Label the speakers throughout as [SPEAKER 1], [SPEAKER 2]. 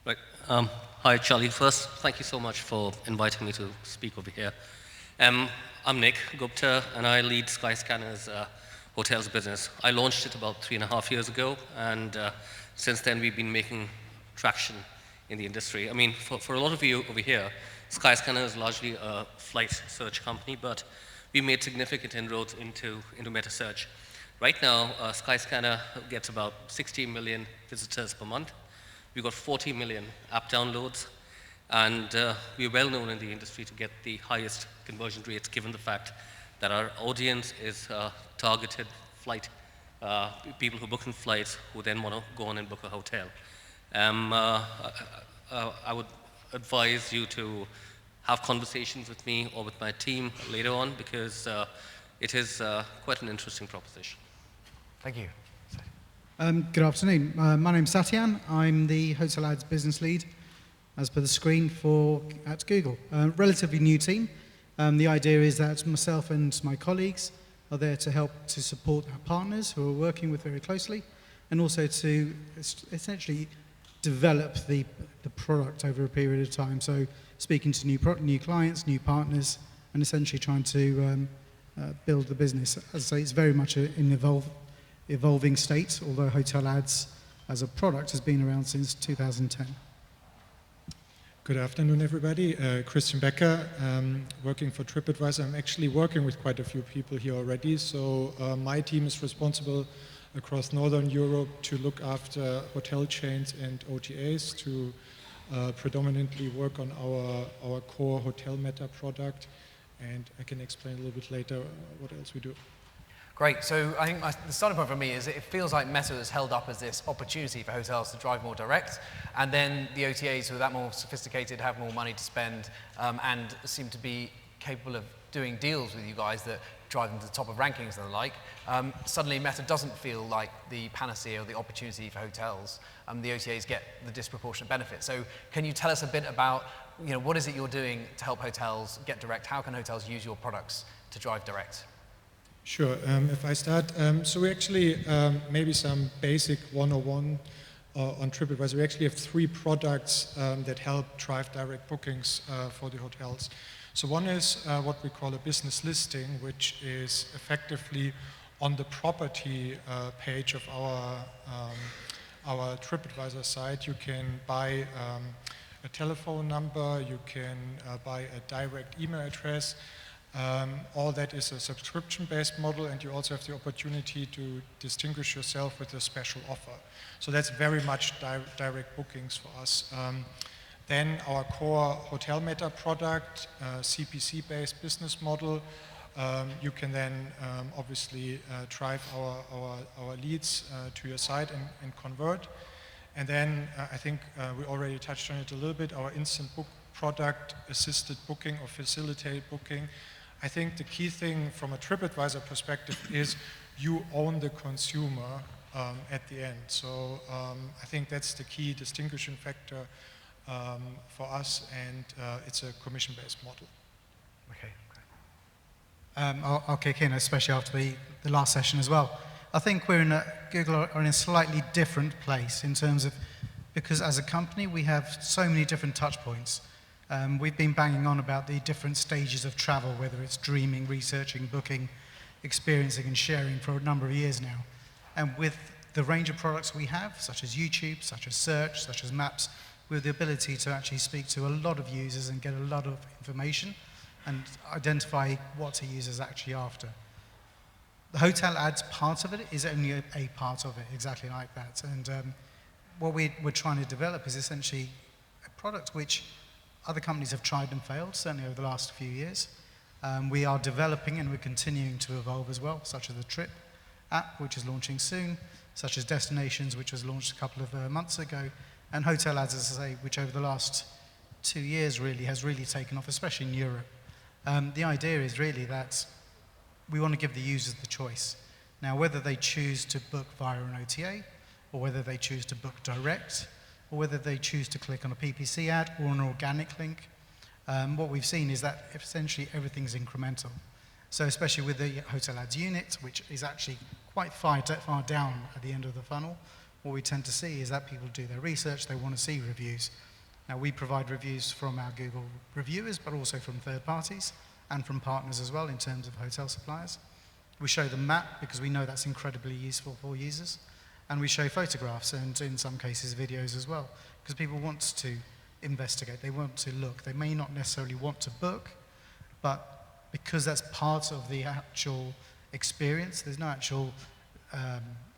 [SPEAKER 1] Right. Hi, Charlie. First, thank you so much for inviting me to speak over here. I'm Nick Gupta, and I lead Skyscanner's hotels business. I launched it about 3.5 years ago, and since then we've been making traction in the industry. I mean, for a lot of you over here, Skyscanner is largely a flight search company, but we made significant inroads into meta search. Right now, Skyscanner gets about 60 million visitors per month. We've got 40 million app downloads, and we're well known in the industry to get the highest conversion rates, given the fact that our audience is targeted flight, people who book in flights who then want to go on and book a hotel. I would advise you to have conversations with me or with my team later on, because it is quite an interesting proposition.
[SPEAKER 2] Thank you.
[SPEAKER 3] Good afternoon. My name's Satyan. I'm the Hotel Ads business lead, as per the screen, at Google. Relatively new team. The idea is that myself and my colleagues are there to help to support our partners who we're working with very closely, and also to essentially develop the product over a period of time. So speaking to new clients, new partners, and essentially trying to build the business. As I say, it's very much an evolving state, although Hotel Ads as a product has been around since 2010.
[SPEAKER 4] Good afternoon, everybody. Christian Becker, working for TripAdvisor. I'm actually working with quite a few people here already. So my team is responsible across Northern Europe to look after hotel chains and OTAs, to predominantly work on our core hotel meta product. And I can explain a little bit later what else we do.
[SPEAKER 2] Great. So I think the starting point for me is it feels like Meta is held up as this opportunity for hotels to drive more direct, and then the OTAs who are that more sophisticated, have more money to spend, and seem to be capable of doing deals with you guys that drive them to the top of rankings and the like. Suddenly Meta doesn't feel like the panacea or the opportunity for hotels. The OTAs get the disproportionate benefit. So can you tell us a bit about, what is it you're doing to help hotels get direct? How can hotels use your products to drive direct?
[SPEAKER 4] Sure. If I start, so we actually, maybe some basic 101 on TripAdvisor. We actually have 3 products that help drive direct bookings for the hotels. So one is what we call a business listing, which is effectively on the property page of our TripAdvisor site. You can buy a telephone number, you can buy a direct email address. All that is a subscription-based model, and you also have the opportunity to distinguish yourself with a special offer. So that's very much direct bookings for us. Then our core hotel meta product, CPC-based business model. You can then obviously drive our leads to your site and convert. And then I think we already touched on it a little bit, our instant book product, assisted booking or facilitated booking. I think the key thing from a TripAdvisor perspective is you own the consumer at the end. So I think that's the key distinguishing factor for us, and it's a commission-based model.
[SPEAKER 2] Okay, great.
[SPEAKER 3] I'll kick in, especially after the last session as well. I think Google are in a slightly different place in terms of, because as a company we have so many different touch points. We've been banging on about the different stages of travel, whether it's dreaming, researching, booking, experiencing and sharing, for a number of years now. And with the range of products we have, such as YouTube, such as search, such as maps, we have the ability to actually speak to a lot of users and get a lot of information and identify what a user's actually after. The hotel ads part of it is only a part of it, exactly like that. And what we're trying to develop is essentially a product which other companies have tried and failed, certainly over the last few years. We are developing and we're continuing to evolve as well, such as the Trip app, which is launching soon, such as Destinations, which was launched a couple of months ago, and Hotel Ads, as I say, which over the last 2 years really has really taken off, especially in Europe. The idea is really that we want to give the users the choice. Now, whether they choose to book via an OTA, or whether they choose to book direct, or whether they choose to click on a PPC ad or an organic link, what we've seen is that essentially everything's incremental. So especially with the Hotel Ads unit, which is actually quite far down at the end of the funnel, what we tend to see is that people do their research, they want to see reviews. Now, we provide reviews from our Google reviewers, but also from third parties and from partners as well in terms of hotel suppliers. We show the map because we know that's incredibly useful for users. And we show photographs and in some cases videos as well, because people want to investigate, they want to look. They may not necessarily want to book, but because that's part of the actual experience, there's no actual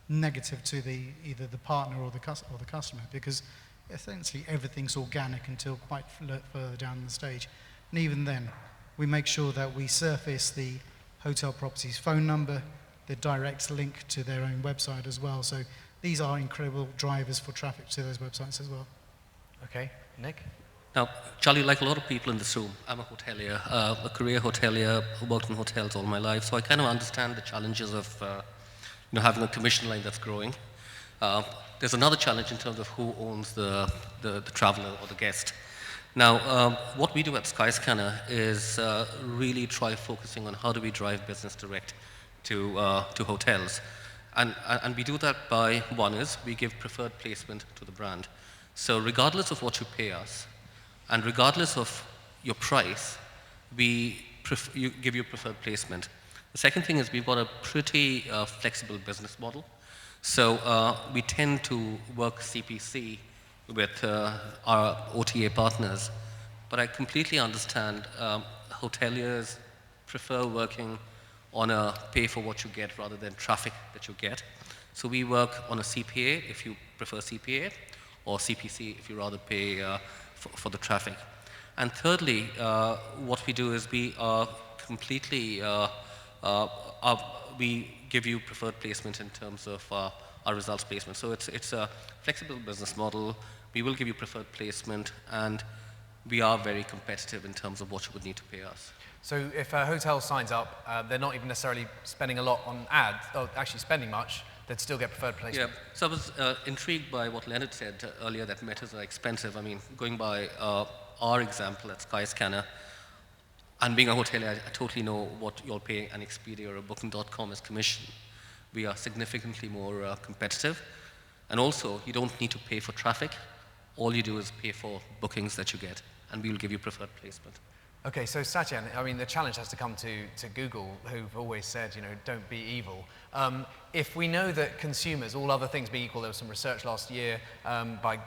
[SPEAKER 3] negative to either the partner or the customer, because essentially everything's organic until quite further down the stage. And even then, we make sure that we surface the hotel property's phone number, the direct link to their own website as well. So these are incredible drivers for traffic to those websites as well.
[SPEAKER 2] Okay, Nick?
[SPEAKER 1] Now, Charlie, like a lot of people in this room, I'm a hotelier, a career hotelier who worked in hotels all my life, so I kind of understand the challenges of having a commission line that's growing. There's another challenge in terms of who owns the traveler or the guest. Now, what we do at Skyscanner is really try focusing on how do we drive business direct to hotels. And we do that by, one is, we give preferred placement to the brand. So regardless of what you pay us, and regardless of your price, we give you preferred placement. The second thing is we've got a pretty flexible business model. So we tend to work CPC with our OTA partners, but I completely understand hoteliers prefer working on a pay for what you get rather than traffic that you get. So we work on a CPA if you prefer CPA, or CPC if you rather pay for the traffic. And thirdly, what we do is we are completely, we give you preferred placement in terms of our results placement. So it's a flexible business model. We will give you preferred placement, and we are very competitive in terms of what you would need to pay us.
[SPEAKER 2] So if a hotel signs up, they're not even necessarily spending a lot on ads, or actually spending much, they'd still get preferred placement.
[SPEAKER 1] Yeah, so I was intrigued by what Leonard said earlier, that metas are expensive. I mean, going by our example at Skyscanner, and being a hotelier, I totally know what you'll pay an Expedia or a Booking.com as commission. We are significantly more competitive. And also, you don't need to pay for traffic. All you do is pay for bookings that you get, and we will give you preferred placement.
[SPEAKER 2] Okay, so Satyan, I mean, the challenge has to come to Google, who've always said, don't be evil. If we know that consumers, all other things being equal, there was some research last year by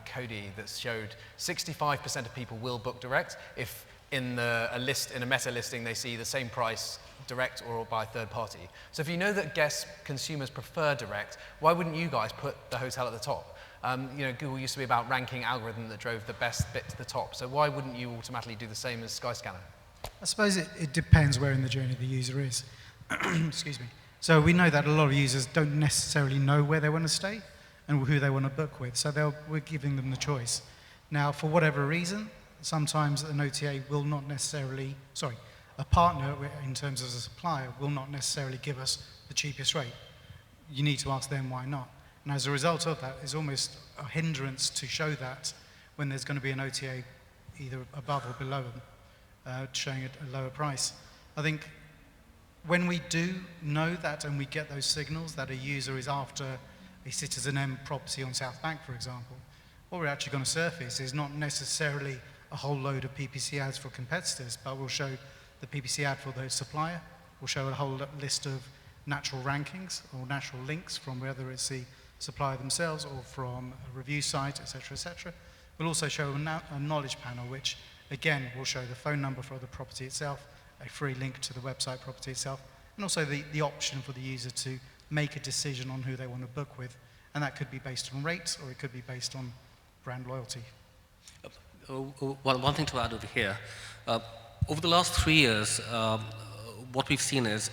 [SPEAKER 2] Cody that showed 65% of people will book direct if in a meta listing they see the same price direct or by third party. So if you know that consumers prefer direct, why wouldn't you guys put the hotel at the top? Google used to be about ranking algorithm that drove the best bit to the top. So why wouldn't you automatically do the same as Skyscanner?
[SPEAKER 3] I suppose it depends where in the journey the user is. Excuse me. So we know that a lot of users don't necessarily know where they want to stay and who they want to book with. So we're giving them the choice. Now, for whatever reason, sometimes an OTA will not necessarily, a partner in terms of a supplier will not necessarily give us the cheapest rate. You need to ask them why not. And as a result of that, it's almost a hindrance to show that when there's going to be an OTA either above or below them, showing it a lower price. I think when we do know that and we get those signals that a user is after a Citizen M property on South Bank, for example, what we're actually going to surface is not necessarily a whole load of PPC ads for competitors, but we'll show the PPC ad for the supplier. We'll show a whole list of natural rankings or natural links from whether it's the supplier themselves or from a review site, etc., etc. We'll also show a knowledge panel, which again will show the phone number for the property itself, a free link to the website property itself, and also the option for the user to make a decision on who they want to book with. And that could be based on rates or it could be based on brand loyalty.
[SPEAKER 1] One thing to add over here. Over the last 3 years, what we've seen is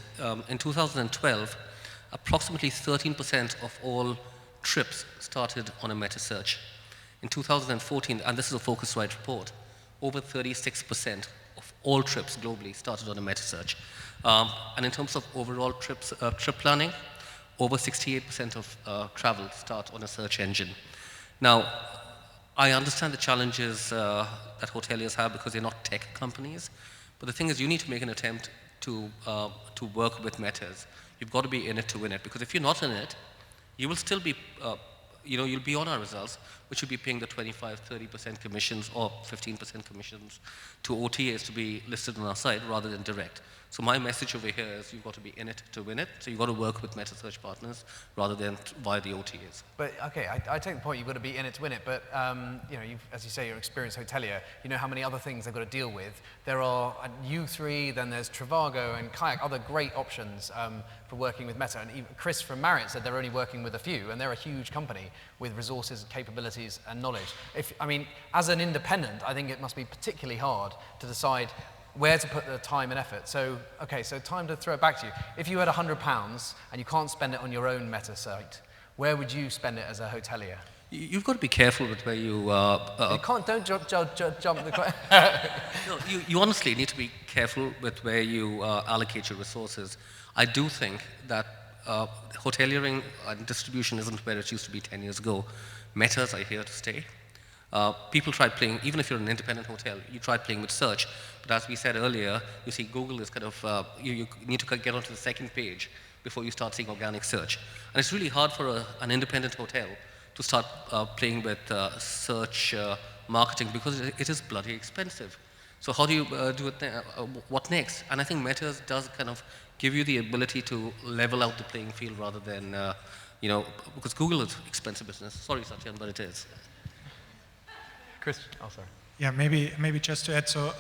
[SPEAKER 1] in 2012, approximately 13% of all trips started on a meta search. In 2014, and this is a Focusrite report, over 36% of all trips globally started on a meta search. And in terms of overall trip planning, over 68% of travel start on a search engine. Now, I understand the challenges that hoteliers have because they're not tech companies, but the thing is you need to make an attempt to work with metas. You've got to be in it to win it, because if you're not in it, you will still be, you'll be on our results, but you'll be paying the 25, 30% commissions or 15% commissions to OTAs to be listed on our site rather than direct. So my message over here is you've got to be in it to win it. So you've got to work with meta search partners rather than via the OTAs.
[SPEAKER 2] But okay, I take the point, you've got to be in it to win it, but as you say, you're an experienced hotelier, you know how many other things they've got to deal with. There are U3, then there's Trivago and Kayak, other great options for working with Meta. And even Chris from Marriott said they're only working with a few, and they're a huge company with resources, capabilities, and knowledge. As an independent, I think it must be particularly hard to decide where to put the time and effort. So time to throw it back to you. If you had £100 and you can't spend it on your own Meta site, where would you spend it as a hotelier?
[SPEAKER 1] You've got to be careful with where you...
[SPEAKER 2] don't jump the...
[SPEAKER 1] No, you honestly need to be careful with where you allocate your resources. I do think that hoteliering and distribution isn't where it used to be 10 years ago. Metas are here to stay. People tried playing, even if you're an independent hotel, you tried playing with search. But as we said earlier, you see Google is kind of, you need to get onto the second page before you start seeing organic search. And it's really hard for an independent hotel to start playing with search marketing because it is bloody expensive. So how do you do it? What next? And I think Meta does kind of give you the ability to level out the playing field rather than, because Google is expensive business. Sorry, Satyan, but it is.
[SPEAKER 2] Chris, oh sorry.
[SPEAKER 4] Yeah, maybe just to add. So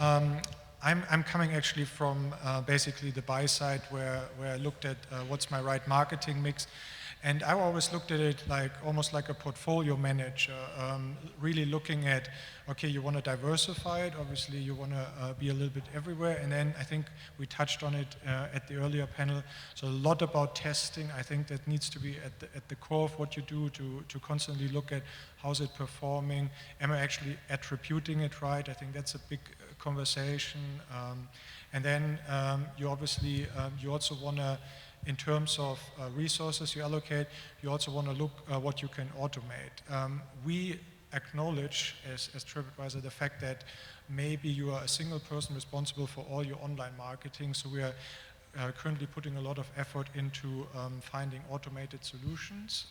[SPEAKER 4] I'm coming actually from basically the buy side where I looked at what's my right marketing mix. And I always looked at it like almost like a portfolio manager, really looking at, okay, you want to diversify it, obviously you want to be a little bit everywhere, and then I think we touched on it at the earlier panel, so a lot about testing. I think that needs to be at the core of what you do, to constantly look at how's it performing, am I actually attributing it right? I think that's a big conversation. And then you obviously, you also want to, in terms of resources you allocate, you also want to look what you can automate. We acknowledge as TripAdvisor the fact that maybe you are a single person responsible for all your online marketing, so we are currently putting a lot of effort into finding automated solutions.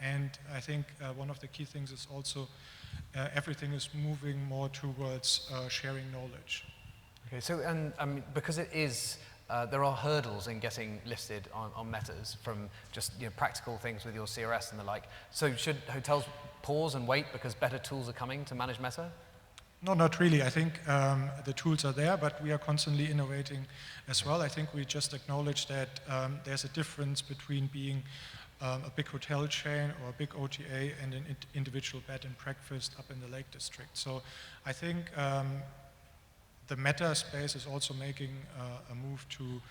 [SPEAKER 4] And I think one of the key things is also everything is moving more towards sharing knowledge.
[SPEAKER 2] Okay, so because it is, there are hurdles in getting listed on Metas from just practical things with your CRS and the like. So should hotels pause and wait because better tools are coming to manage Meta?
[SPEAKER 4] No, not really. I think the tools are there, but we are constantly innovating as well. I think we just acknowledge that there's a difference between being a big hotel chain or a big OTA and an individual bed and breakfast up in the Lake District. So I think the Meta space is also making a move to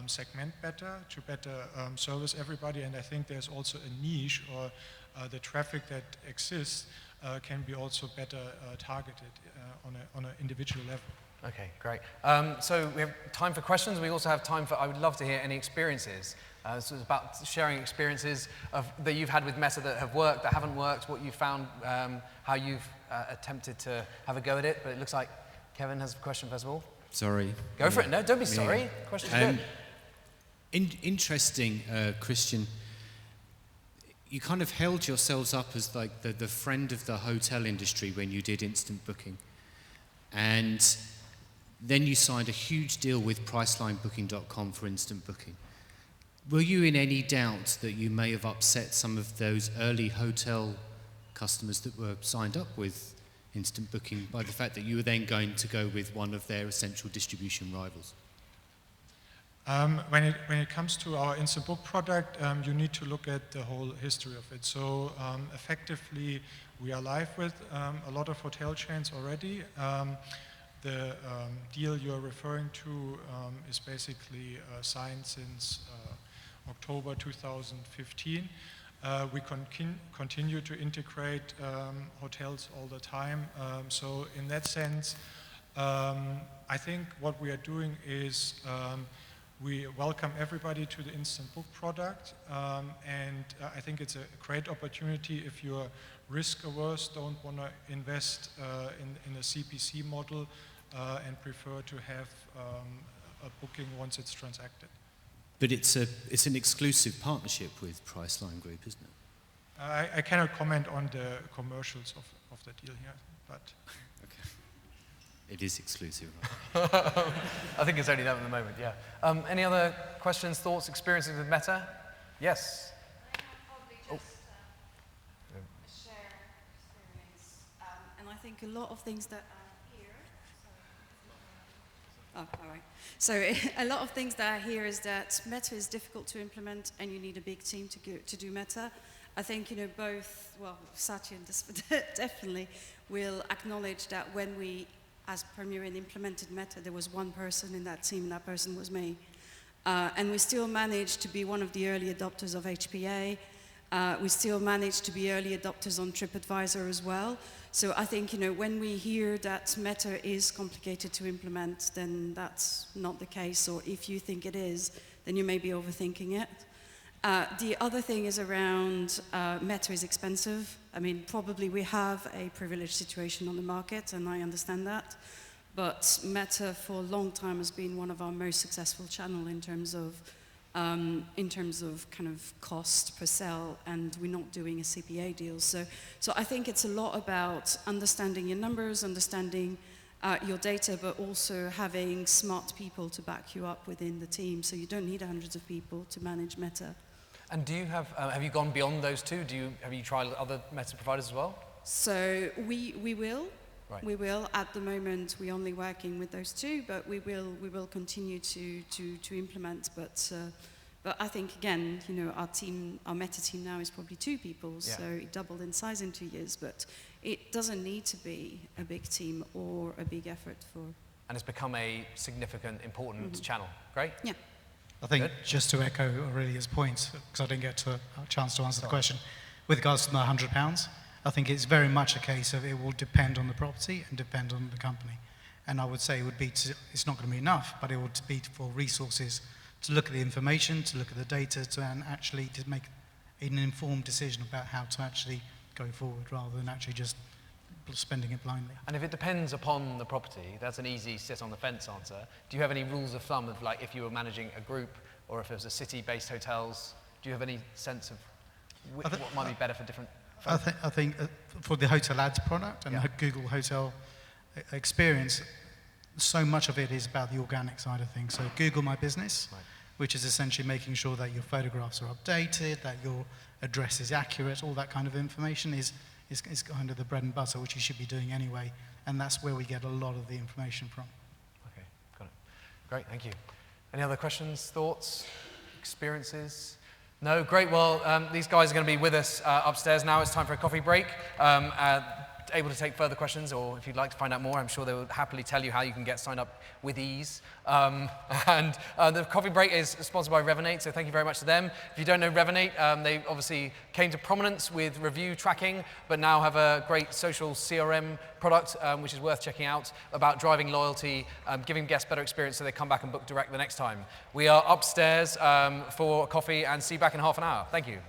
[SPEAKER 4] segment better, to better service everybody, and I think there's also a niche, or the traffic that exists can be also better targeted on an individual level.
[SPEAKER 2] Okay, great. So we have time for questions. We also have time for, I would love to hear any experiences. So it's about sharing experiences that you've had with Meta that have worked, that haven't worked, what you found, how you've attempted to have a go at it. But it looks like Kevin has a question first of all.
[SPEAKER 5] Sorry.
[SPEAKER 2] Go for it. No, don't be sorry. Question's good.
[SPEAKER 5] Interesting, Christian. You kind of held yourselves up as like the friend of the hotel industry when you did instant booking. And then you signed a huge deal with PricelineBooking.com for instant booking. Were you in any doubt that you may have upset some of those early hotel customers that were signed up with instant booking by the fact that you were then going to go with one of their essential distribution rivals?
[SPEAKER 4] When it comes to our instant book product, you need to look at the whole history of it. So effectively, we are live with a lot of hotel chains already. The deal you're referring to is basically signed since October 2015. We continue to integrate hotels all the time. So in that sense, I think what we are doing is we welcome everybody to the instant book product, and I think it's a great opportunity if you're risk averse, don't want to invest in a CPC model, and prefer to have a booking once it's transacted.
[SPEAKER 5] But it's an exclusive partnership with Priceline Group, isn't it?
[SPEAKER 4] I cannot comment on the commercials of the deal here, but...
[SPEAKER 5] Okay. It is exclusive,
[SPEAKER 2] I think it's only them at the moment, yeah. Any other questions, thoughts, experiences with Meta? Yes?
[SPEAKER 6] Probably just a shared experience. And I think a lot of things that are here. Oh, all right. So a lot of things that are here is that Meta is difficult to implement, and you need a big team to do Meta. I think both. Well, Satyan definitely will acknowledge that when we, as Premier, implemented Meta, there was one person in that team, and that person was me. And we still managed to be one of the early adopters of HPA. We still managed to be early adopters on TripAdvisor as well. So I think, when we hear that Meta is complicated to implement, then that's not the case. Or if you think it is, then you may be overthinking it. The other thing is around Meta is expensive. I mean, probably we have a privileged situation on the market, and I understand that. But Meta for a long time has been one of our most successful channel in terms of kind of cost per sell, and we're not doing a CPA deal. So I think it's a lot about understanding your numbers, understanding your data, but also having smart people to back you up within the team. So you don't need hundreds of people to manage Meta.
[SPEAKER 2] And do you have you gone beyond those two? Have you tried other Meta providers as well?
[SPEAKER 6] So we will.
[SPEAKER 2] Right.
[SPEAKER 6] We will. At the moment, we're only working with those two, but we will continue to implement. But I think again, our Meta team now is probably 2 people,
[SPEAKER 2] yeah.
[SPEAKER 6] So it doubled in size in 2 years. But it doesn't need to be a big team or a big effort for.
[SPEAKER 2] And it's become a significant, important channel. Great.
[SPEAKER 6] Yeah.
[SPEAKER 3] I think just to echo Aurelia's point, because I didn't get a chance to answer the question, with regards to the £100, I think it's very much a case of it will depend on the property and depend on the company. And I would say it would be, it's not going to be enough, but it would be for resources to look at the information, to look at the data, and actually to make an informed decision about how to actually go forward, rather than actually just spending it blindly.
[SPEAKER 2] And if it depends upon the property, that's an easy sit on the fence answer. Do you have any rules of thumb of, like, if you were managing a group or if it was a city-based hotels, do you have any sense of what might be better for different folks?
[SPEAKER 3] I think for the Hotel Ads product and the Google Hotel experience, so much of it is about the organic side of things. So Google My Business, which is essentially making sure that your photographs are updated, that your address is accurate, all that kind of information is kind of the bread and butter, which you should be doing anyway, and that's where we get a lot of the information from.
[SPEAKER 2] Okay, got it. Great, thank you. Any other questions, thoughts, experiences? No? Great, well, these guys are going to be with us upstairs now. It's time for a coffee break. Able to take further questions, or if you'd like to find out more, I'm sure they will happily tell you how you can get signed up with ease. And the coffee break is sponsored by Revenate, so thank you very much to them. If you don't know Revenate, they obviously came to prominence with review tracking, but now have a great social CRM product, which is worth checking out, about driving loyalty, giving guests better experience so they come back and book direct the next time. We are upstairs for coffee, and see you back in half an hour. Thank you.